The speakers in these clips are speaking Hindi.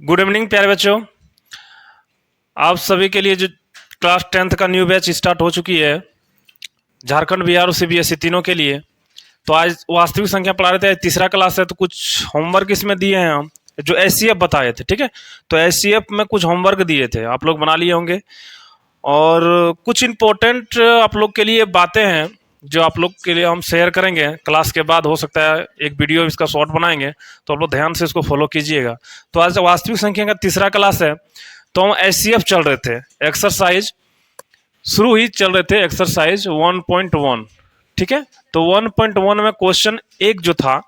गुड इवनिंग प्यारे बच्चों। आप सभी के लिए जो क्लास 10th का न्यू बैच स्टार्ट हो चुकी है, झारखंड, बिहार और सीबीएसई तीनों के लिए। तो आज वास्तविक संख्या पढ़ा रहे थे, आज तीसरा क्लास है, तो कुछ होमवर्क इसमें दिए हैं हम, जो एचसीएफ बताए थे। ठीक है, तो एचसीएफ में कुछ होमवर्क दिए थे, आप लोग बना लिए होंगे। और कुछ इंपॉर्टेंट आप लोग के लिए बातें हैं जो आप लोग के लिए हम शेयर करेंगे क्लास के बाद। हो सकता है एक वीडियो इसका शॉर्ट बनाएंगे, तो आप लोग ध्यान से इसको फॉलो कीजिएगा। तो आज वास्तविक संख्या का तीसरा क्लास है, तो हम एचसीएफ चल रहे थे, एक्सरसाइज शुरू ही चल रहे थे, एक्सरसाइज 1.1। ठीक है, तो 1.1 में क्वेश्चन एक जो था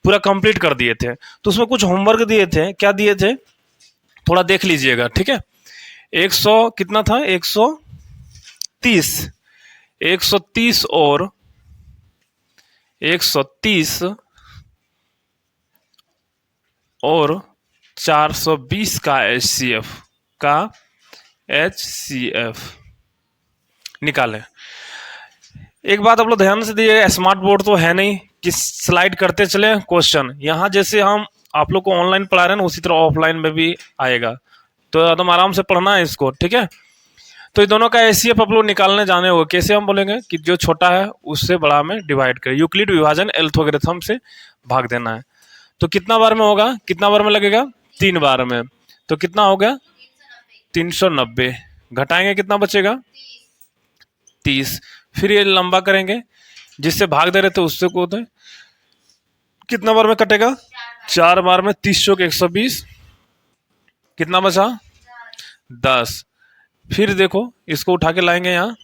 पूरा कंप्लीट कर दिए थे। तो उसमें कुछ होमवर्क दिए थे, क्या दिए थे थोड़ा देख लीजिएगा। ठीक है, 100 कितना था, 130 और 130 और 420 का एचसीएफ निकालें। एक बात आप लोग ध्यान से दिए, स्मार्ट बोर्ड तो है नहीं कि स्लाइड करते चले क्वेश्चन। यहाँ जैसे हम आप लोग को ऑनलाइन पढ़ा रहे हैं ना, उसी तरह ऑफलाइन में भी आएगा, तो एकदम आराम से पढ़ना है इसको। ठीक है, तो ये दोनों का एचसीएफ आप लोग निकालने जाने होगा। कैसे हम बोलेंगे कि जो छोटा है उससे बड़ा में डिवाइड करें, यूक्लिड विभाजन एल्गोरिथम से भाग देना है। तो कितना बार में होगा, कितना बार में लगेगा, 3 बार में। तो कितना हो गया, 390। घटाएंगे कितना बचेगा, 30। फिर ये लंबा करेंगे, जिससे भाग दे रहे थे उससे को दे, कितना बार में कटेगा, 4 बार में। 30 चौक 120, कितना बचा, 10। फिर देखो इसको उठा के लाएंगे यहाँ,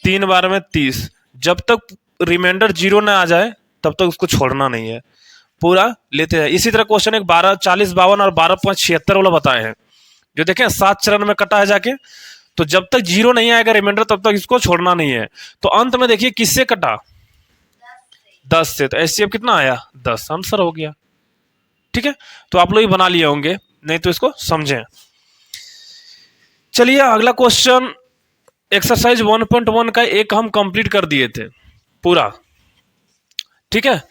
3 बार में 30। जब तक रिमाइंडर 0 ना आ जाए तब तक उसको छोड़ना नहीं है, पूरा लेते हैं। इसी तरह क्वेश्चन एक 12, 40, 52 और 12.76 वाला बताए हैं, जो देखें 7 चरण में कटा है जाके। तो जब तक 0 नहीं आएगा रिमाइंडर तब तक इसको छोड़ना नहीं है। तो अंत में देखिए किससे कटा, 10 से। तो एचसीएफ कितना आया, 10। आंसर हो गया। ठीक है, तो आप लोग ही बना लिए होंगे, नहीं तो इसको समझें। चलिए अगला क्वेश्चन, एक्सरसाइज 1.1 का एक हम कंप्लीट कर दिए थे पूरा। ठीक है,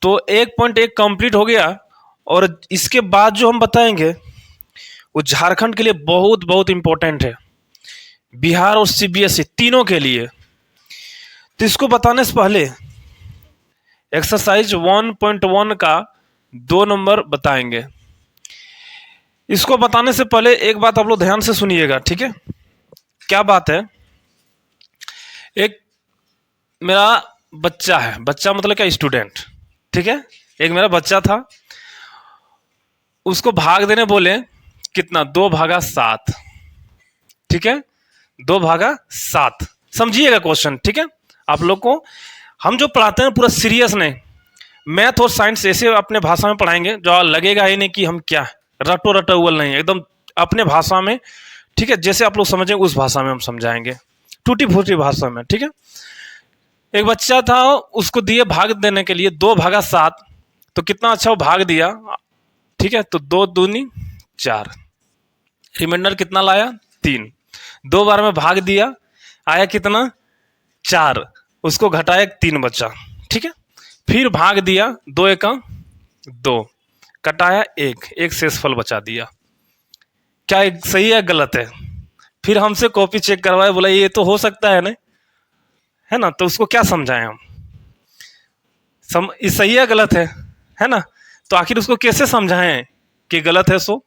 तो 1.1 कंप्लीट हो गया। और इसके बाद जो हम बताएंगे वो झारखंड के लिए बहुत बहुत इंपॉर्टेंट है, बिहार और सीबीएसई तीनों के लिए। तो इसको बताने से पहले एक्सरसाइज 1.1 का 2 नंबर बताएंगे। इसको बताने से पहले एक बात आप लोग ध्यान से सुनिएगा। ठीक है, क्या बात है, एक मेरा बच्चा है, बच्चा मतलब क्या, स्टूडेंट। ठीक है, एक मेरा बच्चा था, उसको भाग देने बोले कितना, 2/7। ठीक है, 2/7। समझिएगा क्वेश्चन। ठीक है, आप लोग को हम जो पढ़ाते हैं पूरा सीरियस नहीं, मैथ और साइंस ऐसे अपने भाषा में पढ़ाएंगे जो लगेगा ही नहीं कि हम क्या रटो रटोवल नहीं, एकदम अपने भाषा में। ठीक है, जैसे आप लोग समझें उस भाषा में हम समझाएंगे, टूटी फूटी भाषा में। ठीक है, एक बच्चा था, उसको दिए भाग देने के लिए 2/7। तो कितना अच्छा वो भाग दिया। ठीक है, तो 2 दूनी 4, रिमाइंडर कितना लाया, 3। 2 बार में भाग दिया, आया कितना, 4। उसको घटाया, 3 बचा। ठीक है, फिर भाग दिया, 2 1 2, कटाया 1 शेषफल बचा दिया। क्या एक सही है गलत है? फिर हमसे कॉपी चेक करवाए, बोला ये तो हो सकता है ना, है ना। तो उसको क्या समझाएं हम, ये सही है गलत है ना। तो आखिर उसको कैसे समझाएं कि गलत है सो।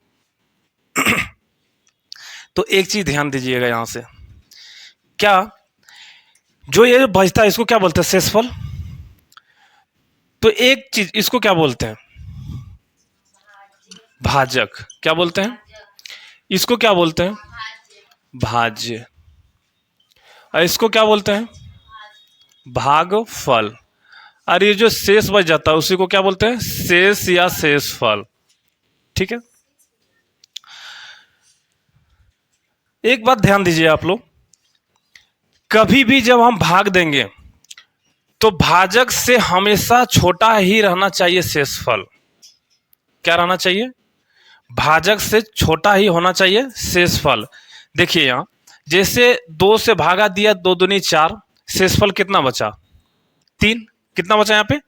तो एक चीज ध्यान दीजिएगा यहां से, क्या जो ये बचता है इसको क्या बोलते हैं, शेषफल। तो एक चीज इसको क्या बोलते हैं, भाजक। क्या बोलते हैं इसको, क्या बोलते हैं, भाज्य। और इसको क्या बोलते हैं, भागफल। और ये जो शेष बच जाता है उसी को क्या बोलते हैं, शेष या शेषफल। ठीक है, एक बात ध्यान दीजिए आप लोग, कभी भी जब हम भाग देंगे तो भाजक से हमेशा छोटा ही रहना चाहिए शेषफल। क्या रहना चाहिए, भाजक से छोटा ही होना चाहिए शेषफल। देखिए यहां जैसे 2 से भागा दिया, 2 दूनी 4, शेषफल कितना बचा, 3। कितना बचा यहाँ पे,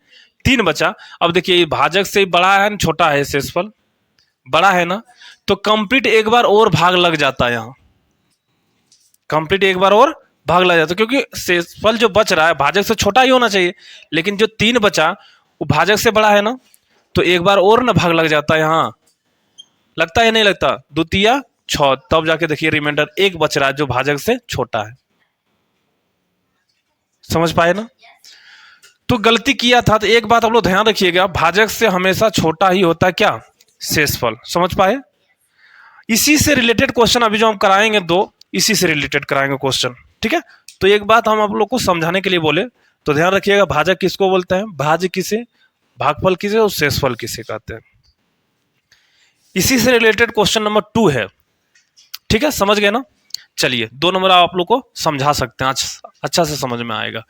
3 बचा। अब देखिए भाजक से बड़ा है छोटा है शेषफल, बड़ा है ना, तो कंप्लीट एक बार और भाग लग जाता है यहाँ, कंप्लीट एक बार और भाग लग जाता है, क्योंकि शेषफल जो बच रहा है भाजक से छोटा ही होना चाहिए, लेकिन जो 3 बचा वो भाजक से बड़ा है ना, तो एक बार और ना भाग लग जाता है यहाँ, लगता है नहीं लगता, द्वितीय 6, तब जाके देखिए रिमाइंडर 1 बच रहा है जो भाजक से छोटा है। समझ पाए ना? तो गलती किया था, तो एक बात आप लोग ध्यान रखिएगा, भाजक से हमेशा छोटा ही होता है क्या? शेषफल। समझ पाए? इसी से रिलेटेड क्वेश्चन अभी जो हम कराएंगे 2, इसी से रिलेटेड कराएंगे क्वेश्चन, ठीक है? तो एक बात हम आप लोग को समझाने के लिए बोले, तो ध्यान रखिएगा, भाजक किसको बोलते हैं? भाज्य किसे, भागफल किसे और शेषफल किसे कहते हैं। इसी से रिलेटेड क्वेश्चन नंबर 2 है, ठीक है? समझ गए ना? चलिए 2 नंबर आप लोग को समझा सकते हैं, अच्छा से समझ में आएगा।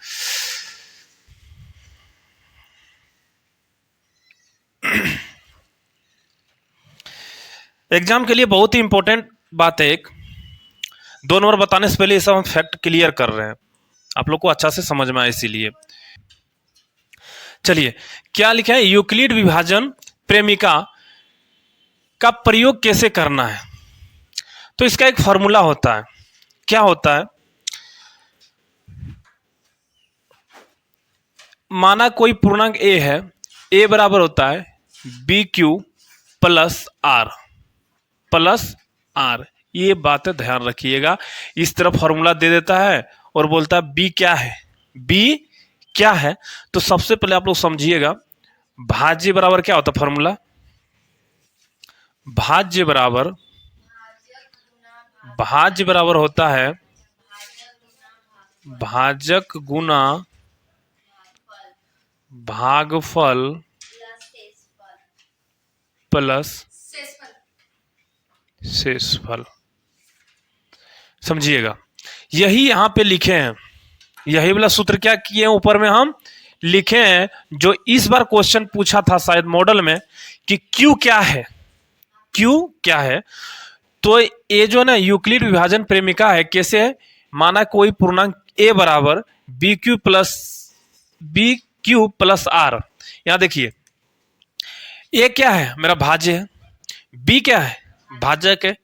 एग्जाम के लिए बहुत ही इंपॉर्टेंट बात है एक, 2 नंबर बताने से पहले ये सब हम फैक्ट क्लियर कर रहे हैं, आप लोग को अच्छा से समझ में आए इसीलिए। चलिए क्या लिखा है? यूक्लिड विभाजन प्रेमिका का प्रयोग कैसे करना है? तो इसका एक फॉर्मूला होता है, क्या होता है? माना कोई पूर्णांक ए है, ए बराबर होता है B Q plus R, plus R, ये बातें ध्यान रखिएगा। इस तरफ फॉर्मूला दे देता है और बोलता है बी क्या है, बी क्या है। तो सबसे पहले आप लोग समझिएगा, भाज्य बराबर क्या होता है फॉर्मूला? भाज्य बराबर होता है भाजक गुना भागफल प्लस शेषफल। समझिएगा, यही यहां पे लिखे हैं, यही वाला सूत्र क्या किए हैं ऊपर में हम लिखे हैं, जो इस बार क्वेश्चन पूछा था शायद मॉडल में कि क्यू क्या है, क्यू क्या है। तो ये जो ना यूक्लिड विभाजन प्रेमिका है, कैसे है? माना कोई पूर्णांक ए बराबर बी क्यू प्लस आर। यहां देखिए, ए क्या है? मेरा भाज्य है, बी क्या है? भाजक है,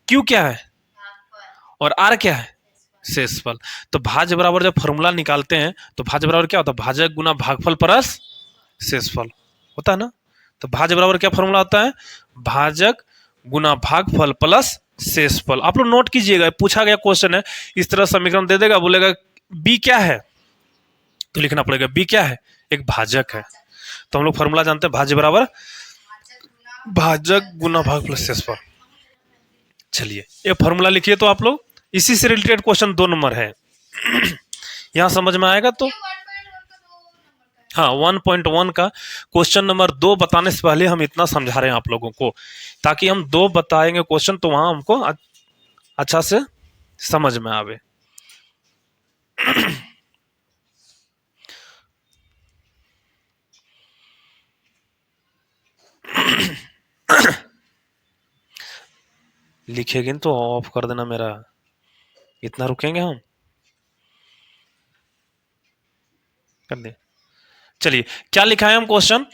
क्यू क्या है और आर क्या है? शेषफल। तो भाज्य बराबर जब फॉर्मूला निकालते हैं तो भाज्य बराबर क्या होता है? भाजक गुना भागफल प्लस शेषफल होता है ना। तो भाज्य बराबर क्या फॉर्मूला होता है? भाजक गुना भागफल प्लस शेषफल। आप लोग नोट कीजिएगा, पूछा गया क्वेश्चन है, इस तरह समीकरण दे देगा, बोलेगा बी क्या है, तो लिखना पड़ेगा बी क्या है? एक भाजक है। तो हम लोग फॉर्मूला जानते हैं, भाज्य बराबर भाजक गुना भाग प्लस शेषफल। चलिए ये फॉर्मूला लिखिए तो आप लोग, इसी से रिलेटेड क्वेश्चन 2 नंबर है। यहां समझ में आएगा तो हाँ, 1.1 का क्वेश्चन नंबर 2 बताने से पहले हम इतना समझा रहे हैं आप लोगों को, ताकि हम 2 बताएंगे क्वेश्चन तो वहां हमको अच्छा से समझ में आवे। लिखेंगे तो ऑफ कर देना मेरा, इतना रुकेंगे हम, कर दे। चलिए क्या लिखा है हम क्वेश्चन,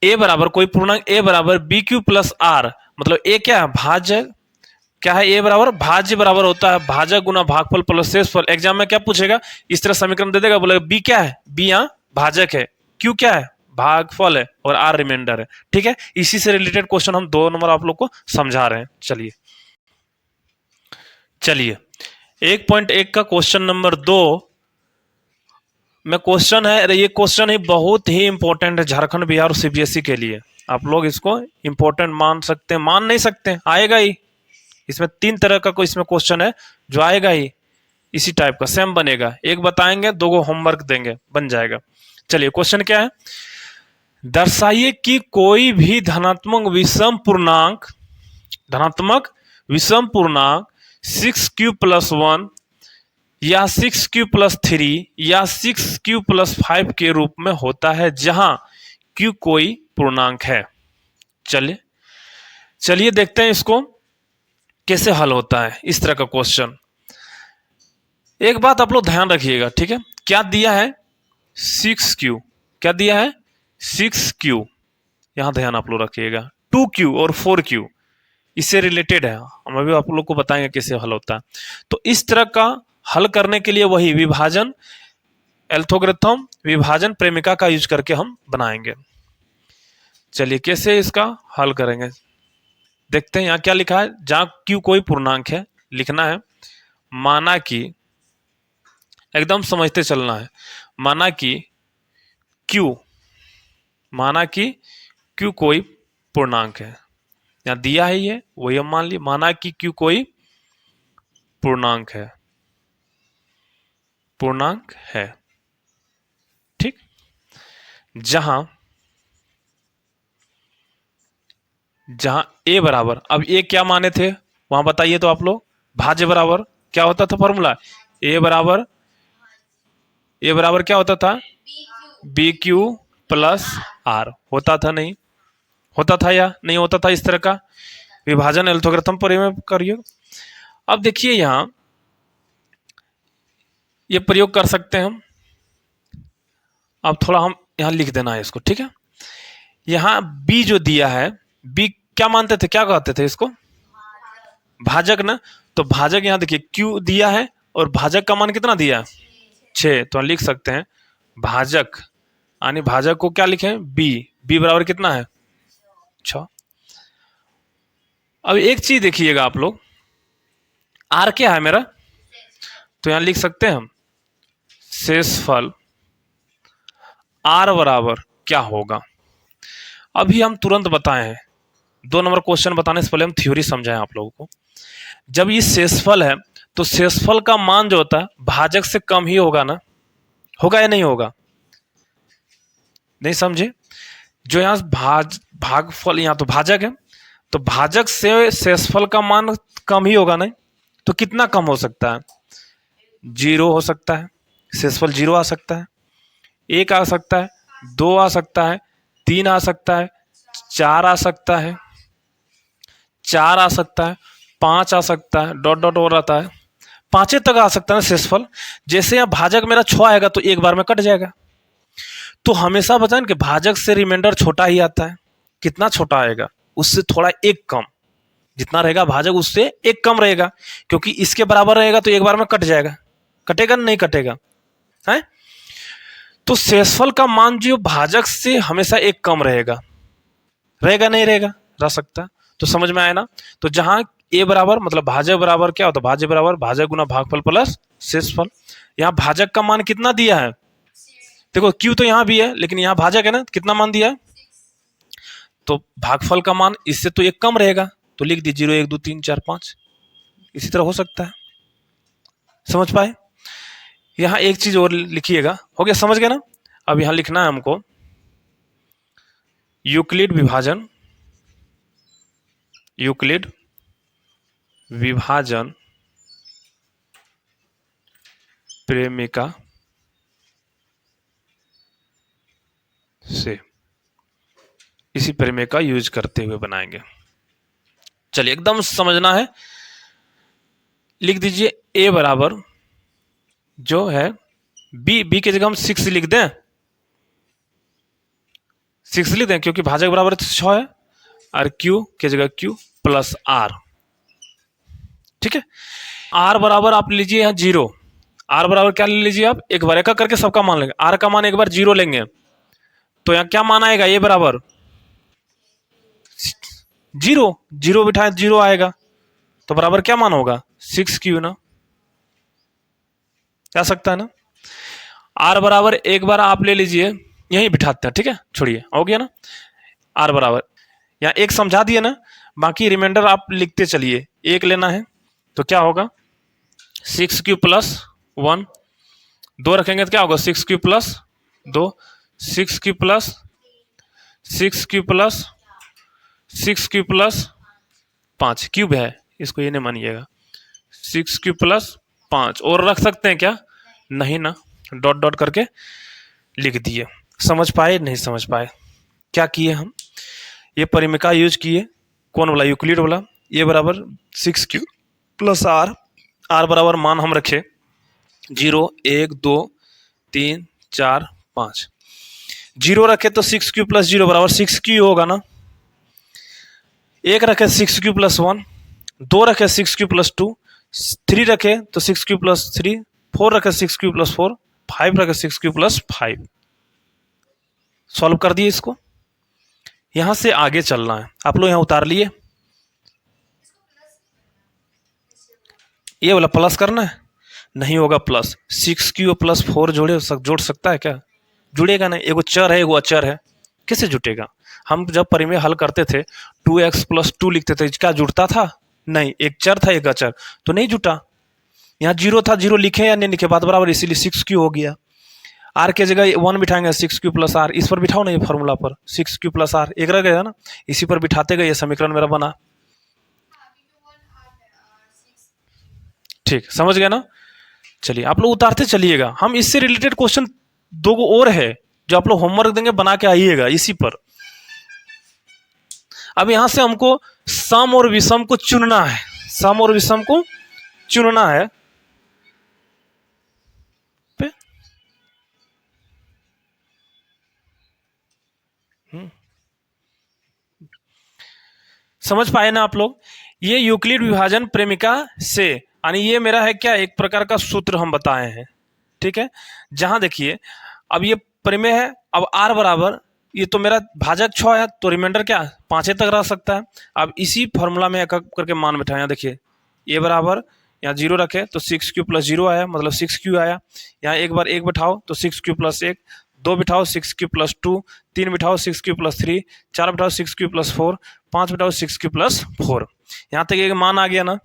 ए बराबर कोई पूर्णांक ए बराबर बी क्यू प्लस आर, मतलब ए क्या है? भाज्य क्या है? ए बराबर भाज्य बराबर होता है भाजक गुना भागफल प्लस शेषफल। एग्जाम में क्या पूछेगा? इस तरह समीकरण दे देगा, बोलेगा बी क्या है? बी यहाँ भाजक है, क्यू क्या है? भागफल है और आर रिमाइंडर है, ठीक है? इसी से रिलेटेड क्वेश्चन हम 2 नंबर आप लोग को समझा रहे हैं। चलिए 1.1 का क्वेश्चन नंबर 2 में क्वेश्चन है, ये क्वेश्चन ही बहुत ही इंपॉर्टेंट है झारखंड बिहार और सीबीएसई के लिए। आप लोग इसको इंपॉर्टेंट मान सकते हैं, मान नहीं सकते, आएगा ही। इसमें 3 तरह का कोई इसमें क्वेश्चन है जो आएगा ही, इसी टाइप का सेम बनेगा, एक बताएंगे 2 को होमवर्क देंगे, बन जाएगा। चलिए क्वेश्चन क्या है? दर्शाइए कि कोई भी धनात्मक विषम पूर्णांक 6q + 1 या 6q + 3 या 6q + 5 के रूप में होता है, जहां q कोई पूर्णांक है। चलिए देखते हैं इसको कैसे हल होता है इस तरह का क्वेश्चन। एक बात आप लोग ध्यान रखिएगा, ठीक है? क्या दिया है? 6q, क्या दिया है? 6q, यहां ध्यान आप लोग रखिएगा, 2q और 4q इससे रिलेटेड है। हम अभी आप लोग को बताएंगे कैसे हल होता है। तो इस तरह का हल करने के लिए वही विभाजन एल्गोरिथम विभाजन प्रेमिका का यूज करके हम बनाएंगे। चलिए कैसे इसका हल करेंगे देखते हैं। यहाँ क्या लिखा है, जहां q कोई पूर्णांक है लिखना है माना कि, एकदम समझते चलना है, माना कि q कोई पूर्णांक है। यहाँ दिया है ये, वही हम मान लिए, माना कि q कोई पूर्णांक है, ठीक। जहां a बराबर, अब a क्या माने थे वहां बताइए तो आप लोग, भाज्य बराबर क्या होता था फॉर्मूला, a बराबर क्या होता था, BQ प्लस R होता था, नहीं होता था या नहीं होता था। इस तरह का विभाजन एल्गोरिथम प्रयोग करिए। अब देखिए यहां ये प्रयोग कर सकते हैं हम। अब थोड़ा हम यहां लिख देना है इसको, ठीक है। यहां b जो दिया है, b क्या मानते थे, क्या कहते थे इसको, भाजक ना। तो भाजक यहां देखिए q दिया है और भाजक का मान कितना दिया है 6, तो हम लिख सकते हैं भाजक, यानी भाजक को क्या लिखें b बराबर कितना है 6। अब एक चीज देखिएगा आप लोग, r क्या है मेरा, तो यहां लिख सकते हैं हम शेषफल r बराबर क्या होगा। अभी हम तुरंत बताए हैं, 2 नंबर क्वेश्चन बताने से पहले हम थ्योरी समझाएं आप लोगों को। जब ये शेषफल है तो शेषफल का मान जो होता है भाजक से कम ही होगा ना, होगा या नहीं होगा, नहीं समझे। जो यहाँ भागफल, यहाँ तो भाजक है, तो भाजक से शेषफल का मान कम ही होगा नहीं, तो कितना कम हो सकता है, 0 हो सकता है, शेषफल 0 आ सकता है, 1 आ सकता है, 2 आ सकता है, 3 आ सकता है, 4 आ सकता है, 4 आ सकता है, 5 आ सकता है, डॉट डॉट हो रहता है, 5 तक आ सकता है शेषफल। जैसे यहाँ भाजक मेरा 6 आएगा तो एक बार में कट जाएगा, तो हमेशा बताएं कि भाजक से रिमाइंडर छोटा ही आता है। कितना छोटा आएगा, उससे थोड़ा एक कम, जितना रहेगा भाजक उससे एक कम रहेगा, क्योंकि इसके बराबर रहेगा तो एक बार में कट जाएगा, कटेगा नहीं कटेगा है। तो शेषफल का मान जो भाजक से हमेशा एक कम रहेगा, नहीं रहेगा, रह सकता है। तो समझ में आया ना। तो जहां a बराबर मतलब भाजक बराबर क्या होता है, भाज्य बराबर भाजक गुना भागफल प्लस शेषफल। यहाँ भाजक का मान कितना दिया है, देखो q तो यहाँ भी है लेकिन यहाँ भाजक है ना, कितना मान दिया है, तो भागफल का मान इससे तो एक कम रहेगा, तो लिख दी 0 1 2 3 4 5, इसी तरह हो सकता है। समझ पाए। यहाँ एक चीज और लिखिएगा, हो गया, समझ गए ना। अब यहाँ लिखना है हमको यूक्लिड विभाजन प्रेमिका से, इसी प्रेमिका यूज करते हुए बनाएंगे। चलिए एकदम समझना है, लिख दीजिए a बराबर जो है b की जगह हम 6 लिख दें, 6 लिख दें क्योंकि भाजक बराबर 6 है, और q की जगह q प्लस r, ठीक है। r बराबर आप लीजिए यहाँ 0, r बराबर क्या ले लीजिए आप, एक बार एक करके सबका मान लेंगे, r का मान एक बार 0 लेंगे, तो यहाँ क्या मान आएगा, a बराबर 0 बिठाए 0 आएगा, तो बराबर क्या मान होगा 6q ना, आ सकता है ना। r बराबर एक बार आप ले लीजिए, यहीं बिठाते हैं, ठीक है, छोड़िए, हो गया ना। r बराबर यहाँ एक समझा दिए ना, बाकी रिमाइंडर आप लिखते चलिए, एक लेना है तो क्या होगा 6q प्लस 1, 2 रखेंगे तो क्या होगा 6q plus 2, 6q plus 5, cube है इसको ये नहीं मानिएगा, 6q प्लस 5, और रख सकते हैं क्या, नहीं ना, डॉट डॉट करके लिख दिए। समझ पाए नहीं समझ पाए, क्या किए हम, ये परिमिका यूज किए, कौन वाला, यूक्लिड वाला। ये बराबर 6q प्लस r बराबर मान हम रखे 0 1 2 3 4 5, 0 रखे तो 6q प्लस 0 बराबर 6q होगा ना, एक रखे 6q+1, 2 रखे 6q+2, 3 रखे तो 6q+3, 4 रखे 6q+4, 5 रखे 6q+5। सॉल्व कर दिए इसको। यहां से आगे चलना है, आप लोग यहां उतार लिए, ये वाला प्लस करना है, नहीं होगा प्लस। 6q+4 जोड़ सकता है क्या? जुड़ेगा नहीं, एगो चर है एगो अचर है, कैसे जुटेगा? हम जब परिमेय हल करते थे 2x+2 लिखते थे, क्या जुड़ता था? नहीं, एक चर था एक अचर, तो नहीं जुटा। यहाँ 0 था, 0 लिखे या नहीं लिखे बात बराबर, इसीलिए 6q हो गया। आर के जगह 1 बिठाएंगे, 6q+r, इस पर बिठाओ ना ये फॉर्मूला पर, 6q+r एक रह गया ना, इसी पर बिठाते गए, ये समीकरण मेरा बना। ठीक, समझ गए ना? चलिए आप लोग उतारते चलिएगा, हम इससे रिलेटेड क्वेश्चन 2 और है जो आप लोग होमवर्क देंगे, बना के आइएगा इसी पर। अब यहां से हमको सम और विषम को चुनना है, सम और विषम को चुनना है। समझ पाए ना आप लोग? ये यूक्लिड विभाजन प्रेमिका से, यानी ये मेरा है क्या, एक प्रकार का सूत्र हम बताए हैं, ठीक है। जहां देखिए अब ये परिमेय है, अब r बराबर, ये तो मेरा भाजक 6 है, तो रिमाइंडर क्या 5 तक रह सकता है। अब इसी फॉर्मूला में एक करके मान बैठा, यहाँ देखिए a बराबर, यहाँ 0 रखे तो 6q+0 आया, मतलब 6q आया। यहाँ एक बार 1 बैठाओ तो 6q+1, 2 बिठाओ 6q+2, 3 बिठाओ 6q+3, 4 बिठाओ 6q+4, 5 बिठाओ 6q+4। यहाँ तक एक मान आ गया ना,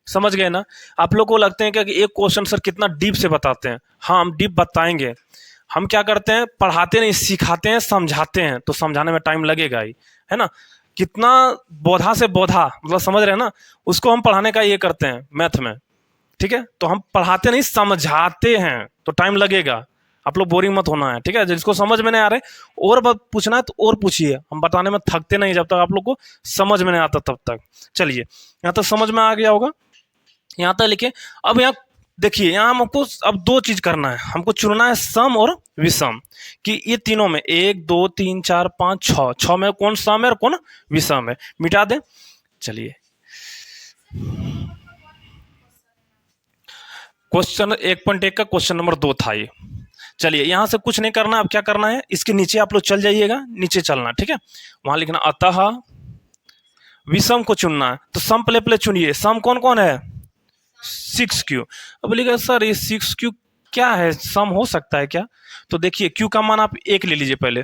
समझ गए ना? आप लोग को लगते हैं क्या कि एक क्वेश्चन सर कितना डीप से बताते हैं? हाँ, हम डीप बताएंगे। हम क्या करते हैं, पढ़ाते नहीं, सिखाते हैं, समझाते हैं, तो समझाने में टाइम लगेगा ही, है ना। कितना बोधा से बोधा, मतलब समझ रहे हैं ना, उसको हम पढ़ाने का ये करते हैं मैथ में, ठीक है। तो हम पढ़ाते नहीं, समझाते हैं, तो टाइम लगेगा। आप लोग बोरिंग मत होना है, ठीक है। जिसको समझ में नहीं आ रहे और बात पूछना है तो और पूछिए, हम बताने में थकते नहीं जब तक आप लोग को समझ में नहीं आता तब तक। चलिए, यहाँ तक समझ में आ गया होगा, यहाँ तक लिखे। अब यहाँ देखिए, यहाँ हमको अब 2 चीज करना है, हमको चुनना है सम और विषम, कि ये तीनों में 1 2 3 4 5 6 में कौन सम है और कौन विषम है, मिटा दें। चलिए, क्वेश्चन 1.1 का क्वेश्चन नंबर 2 था ये। चलिए, यहां से कुछ नहीं करना, अब क्या करना है, इसके नीचे आप लोग चल जाइएगा, नीचे चलना, ठीक है। वहां लिखना अतः विषम को चुनना है, तो सम पहले चुनिए। सम कौन कौन है? 6q। अब बोलिएगा सर ये 6q क्या है, सम हो सकता है क्या? तो देखिए q का मान आप 1 ले लीजिए, पहले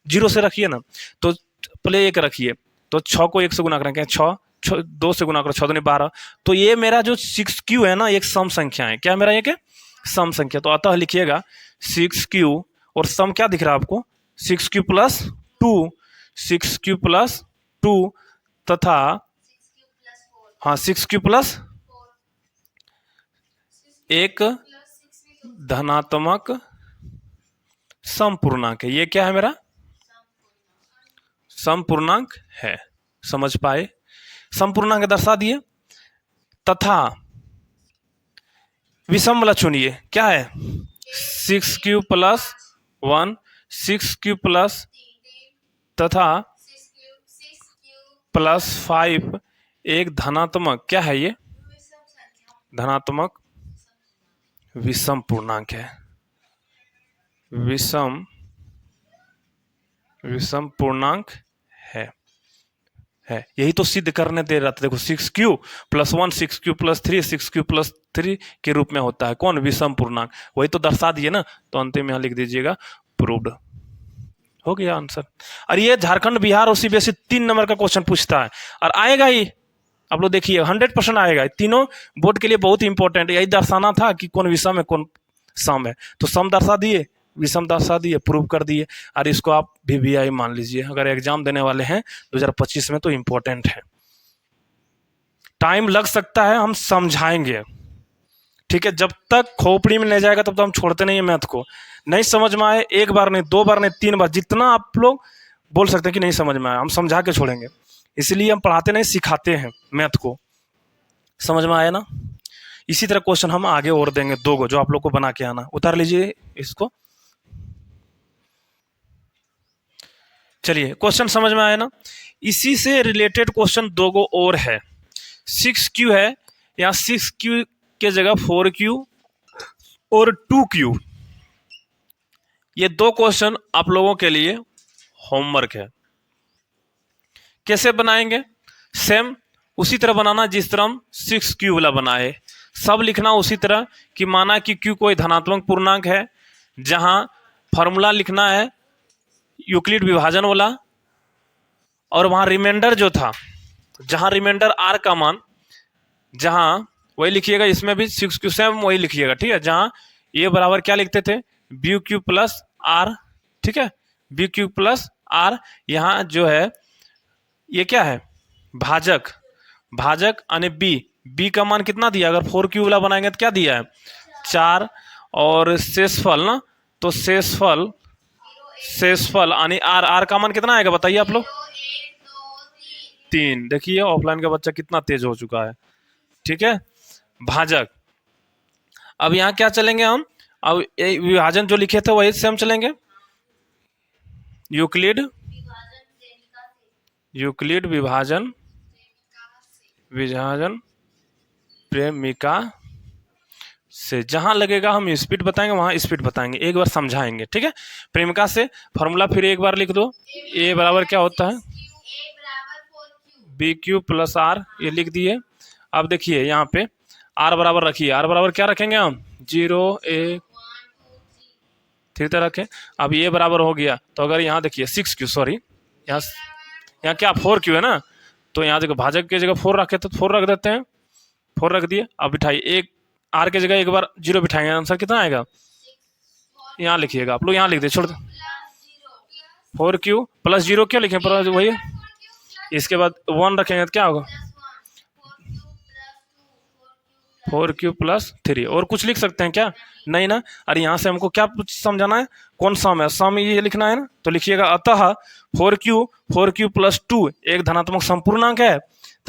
0 से रखिए ना, तो पहले 1 रखिए, तो 6 को 1 से गुना करेंगे, 6 2 से गुना करो, 6 दूनी 12। तो ये मेरा जो 6q है ना, एक सम संख्या है, क्या मेरा एक है सम संख्या। तो अतः लिखिएगा 6q, और सम क्या दिख रहा है आपको, 6q+2, 6q+2 तथा हाँ 6q+ एक धनात्मक समपूर्णांक है। ये क्या है मेरा समपूर्णांक है, समझ पाए? समपूर्णांक दर्शा दिए, तथा विषम वाला चुनिए, क्या है 6q+1, 6q+ तथा +5 एक धनात्मक, क्या है ये धनात्मक विषम पूर्णांक है, विषम पूर्णांक है। यही तो सिद्ध करने दे रहा था, देखो 6q+1, 6q+3, 6q+3 के रूप में होता है कौन, विषम पूर्णांक। वही तो दर्शा दिए ना, तो अंतिम में यहां लिख दीजिएगा प्रूव्ड, हो गया आंसर। और ये झारखंड, बिहार और सीबीएसई 3 नंबर का क्वेश्चन पूछता है, और आएगा ही, आप लोग देखिए 100% आएगा। तीनों बोर्ड के लिए बहुत इंपॉर्टेंट, यही दर्शाना था कि कौन विषम है कौन सम है। तो सम दर्शा दिए, विषम दर्शा दिए, प्रूव कर दिए, और इसको आप VVI मान लीजिए। अगर एग्जाम देने वाले हैं 2025 में तो इंपॉर्टेंट है। टाइम लग सकता है, हम समझाएंगे, ठीक है। जब तक खोपड़ी में ले जाएगा तब तक हम छोड़ते नहीं है मैथ को। नहीं समझ में आए, 1 बार नहीं, 2 बार नहीं, 3 बार, जितना आप लोग बोल सकते हैं कि नहीं समझ में आया, हम समझा के छोड़ेंगे। इसलिए हम पढ़ाते नहीं, सिखाते हैं मैथ को। समझ में आया ना? इसी तरह क्वेश्चन हम आगे और देंगे 2 गो, जो आप लोग को बना के आना। उतार लीजिए इसको। चलिए क्वेश्चन समझ में आया ना। इसी से रिलेटेड क्वेश्चन दो गो और है। 6Q है, यहाँ 6Q के जगह 4Q और 2Q। ये दो क्वेश्चन आप लोगों के लिए होमवर्क है। कैसे बनाएंगे? सेम उसी तरह बनाना जिस तरह हम 6Q वाला बनाए। सब लिखना उसी तरह कि माना कि Q कोई धनात्मक पूर्णांक है, जहां फॉर्मूला लिखना है यूक्लिड विभाजन वाला, और वहां रिमाइंडर जो था, जहां रिमाइंडर R का मान, जहां वही लिखिएगा, इसमें भी 6Q सेम वही लिखिएगा, ठीक है। जहां ये बराबर क्या लिखते थे, BQ प्लस R, ठीक है, BQ प्लस R। यहाँ जो है ये क्या है, भाजक, भाजक यानी बी का मान कितना दिया, अगर 4Q वाला बनाएंगे तो क्या दिया है 4, और शेषफल ना, तो शेषफल यानी आर का मान कितना आएगा बताइए आप लोग, 3। देखिए ऑफलाइन का बच्चा कितना तेज हो चुका है, ठीक है। भाजक, अब यहाँ क्या चलेंगे हम, अब विभाजन जो लिखे थे वही से हम चलेंगे, यूक्लिड विभाजन प्रेमिका से, जहां लगेगा हम स्पीड बताएंगे वहां स्पीड बताएंगे, एक बार समझाएंगे, ठीक है। प्रेमिका से फॉर्मूला फिर एक बार लिख दो, ए बराबर क्या होता है BQ प्लस R, ये लिख दिए। अब देखिए यहाँ पे R बराबर रखिए, R बराबर क्या रखेंगे हम 0 1 3 तक रखें। अब ये बराबर हो गया, तो अगर यहाँ देखिए 6Q, सॉरी यहाँ क्या 4Q है ना, तो यहाँ देखो भाजक की जगह 4 रखे तो 4 रख देते हैं, 4 रख दिए। अब बिठाइए, एक R की जगह एक बार 0 बिठाएंगे, आंसर कितना आएगा, यहाँ लिखिएगा आप लोग, यहाँ लिख दे, छोड़ दो 4Q प्लस 0 क्या लिखें पर वही, इसके बाद 1 रखेंगे तो क्या होगा 4Q प्लस 3। और कुछ लिख सकते हैं क्या, नहीं ना। अरे यहाँ से हमको क्या समझाना है, कौन सम है, सम ये लिखना है ना, तो लिखिएगा अतः 4Q प्लस 2 एक धनात्मक संपूर्णांक है,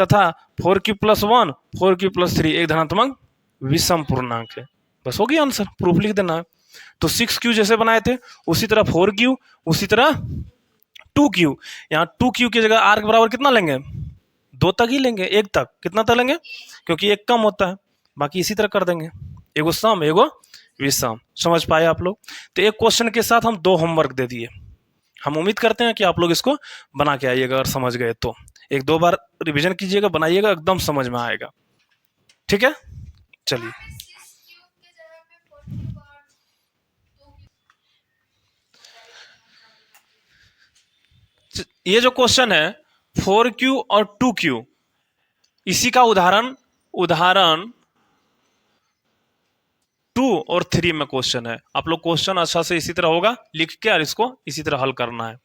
तथा 4Q प्लस 1 4Q प्लस 3 एक धनात्मक विषम पूर्णांक है। बस हो गया आंसर, प्रूफ लिख देना है। तो 6Q जैसे बनाए थे उसी तरह 4Q, उसी तरह 2Q। यहाँ 2Q की जगह R के बराबर कितना लेंगे, 2 तक ही लेंगे, 1 तक, कितना तक लेंगे, क्योंकि 1 कम होता है, बाकी इसी तरह कर देंगे, एगो सम एगो विषम। समझ पाए आप लोग। तो एक क्वेश्चन के साथ हम 2 होमवर्क दे दिए। हम उम्मीद करते हैं कि आप लोग इसको बना के आइएगा, अगर समझ गए तो 1-2 बार रिवीजन कीजिएगा, बनाइएगा, एकदम समझ में आएगा, ठीक है। चलिए ये जो क्वेश्चन है 4Q और 2Q, इसी का उदाहरण 2 और 3 में क्वेश्चन है। आप लोग क्वेश्चन अच्छा से इसी तरह होगा लिख के और इसको इसी तरह हल करना है,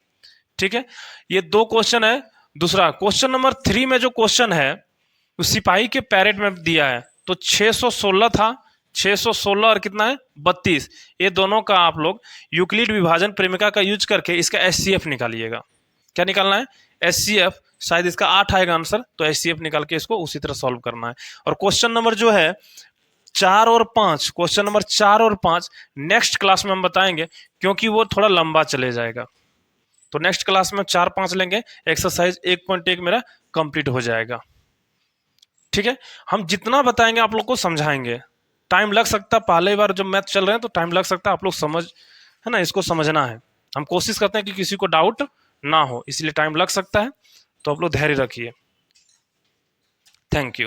ठीक है। ये 2 क्वेश्चन है। दूसरा क्वेश्चन नंबर 3 में जो क्वेश्चन है वो सिपाही के पैरेट में दिया है, तो 616 था, 616 और कितना है 32, ये दोनों का आप लोग यूक्लिड विभाजन प्रेमिका का यूज करके इसका HCF निकालिएगा। क्या निकालना है HCF, शायद इसका 8 आएगा आंसर, तो HCF निकाल के इसको उसी तरह सॉल्व करना है। और क्वेश्चन नंबर जो है 4 और 5, क्वेश्चन नंबर 4 और 5 नेक्स्ट क्लास में हम बताएंगे, क्योंकि वो थोड़ा लंबा चले जाएगा। तो नेक्स्ट क्लास में 4-5 लेंगे, एक्सरसाइज 1.1 मेरा कंप्लीट हो जाएगा, ठीक है। हम जितना बताएंगे आप लोग को समझाएंगे, टाइम लग सकता है, पहले बार जब मैथ चल रहे हैं तो टाइम लग सकता है, आप लोग समझ, है ना, इसको समझना है। हम कोशिश करते हैं कि किसी को डाउट ना हो, इसलिए टाइम लग सकता है, तो आप लोग धैर्य रखिए। Thank you.